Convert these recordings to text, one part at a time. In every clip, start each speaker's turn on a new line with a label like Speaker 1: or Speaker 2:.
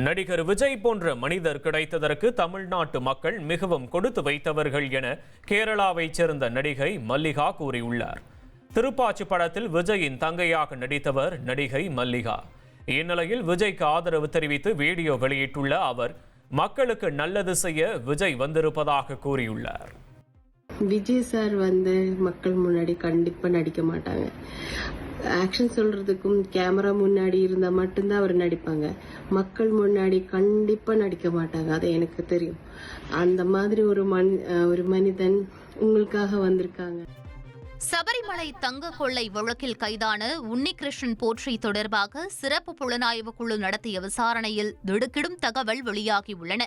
Speaker 1: நடிகர் விஜய் போன்ற மனிதர் கிடைத்ததற்கு தமிழ்நாட்டு மக்கள் மிகவும் கொடுத்து வைத்தவர்கள் என கேரளாவைச் சேர்ந்த நடிகை மல்லிகா கூறியுள்ளார். திருப்பாச்சி படத்தில் விஜயின் தங்கையாக நடித்தவர் நடிகை மல்லிகா. இந்நிலையில் விஜய்க்கு ஆதரவு தெரிவித்து வீடியோ வெளியிட்டுள்ள அவர் மக்களுக்கு நல்லது செய்ய விஜய் வந்திருப்பதாக கூறியுள்ளார்.
Speaker 2: விஜய் சார் மக்கள் முன்னாடி கண்டிப்பா நடிக்க மாட்டாங்க. ஆக்ஷன் சொல்றதுக்கும் கேமரா முன்னாடி இருந்தா மட்டும்தான் அவர் நடிப்பாங்க. மக்கள் முன்னாடி கண்டிப்பா நடிக்க மாட்டாங்க. அது எனக்கு தெரியும். அந்த மாதிரி ஒரு மனிதன் உங்களுக்காக வந்திருக்காங்க.
Speaker 3: சபரிமலை தங்க கொள்ளை வழக்கில் கைதான உன்னிகிருஷ்ணன் போற்றி தொடர்பாக சிறப்பு புலனாய்வு குழு நடத்திய விசாரணையில் திடுக்கிடும் தகவல் வெளியாகியுள்ளன.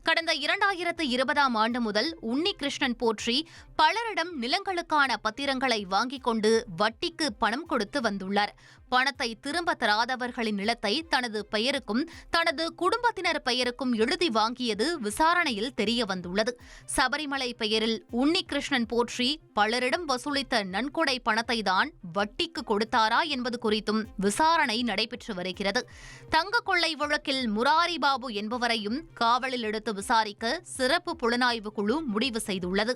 Speaker 3: கடந்த 2020ஆம் ஆண்டு முதல் உன்னிகிருஷ்ணன் போற்றி பலரிடம் நிலங்களுக்கான பத்திரங்களை வாங்கிக் கொண்டு வட்டிக்கு பணம் கொடுத்து வந்துள்ளார். பணத்தை திரும்ப தராதவர்களின் நிலத்தை தனது பெயருக்கும் தனது குடும்பத்தினர் பெயருக்கும் எழுதி வாங்கியது விசாரணையில் தெரியவந்துள்ளது. சபரிமலை பெயரில் உன்னிகிருஷ்ணன் போற்றி பலரிடம் வசூலித்த நன்கொடை பணத்தை தான் வட்டிக்கு கொடுத்தாரா என்பது குறித்தும் விசாரணை நடைபெற்று வருகிறது. தங்க கொள்ளை வழக்கில் முராரி பாபு என்பவரையும் காவலில் எடுத்து விசாரிக்க சிறப்பு புலனாய்வு குழு முடிவு செய்துள்ளது.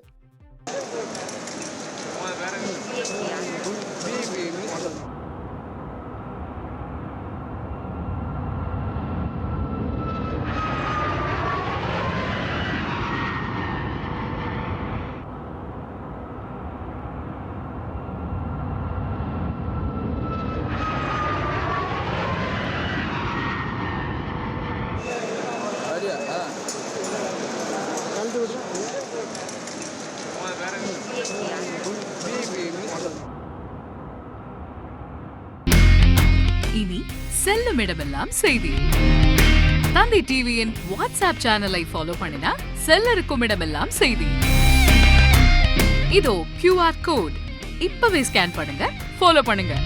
Speaker 4: இனி செல்லும் இடமெல்லாம் செய்தி. தந்தை டிவியின் வாட்ஸ்அப் சேனலை ஃபாலோ பண்ணினா செல்ல இருக்கும் இடமெல்லாம் செய்தி. இதோ QR கோட் இப்பவே ஸ்கேன் பண்ணுங்க, ஃபாலோ பண்ணுங்க.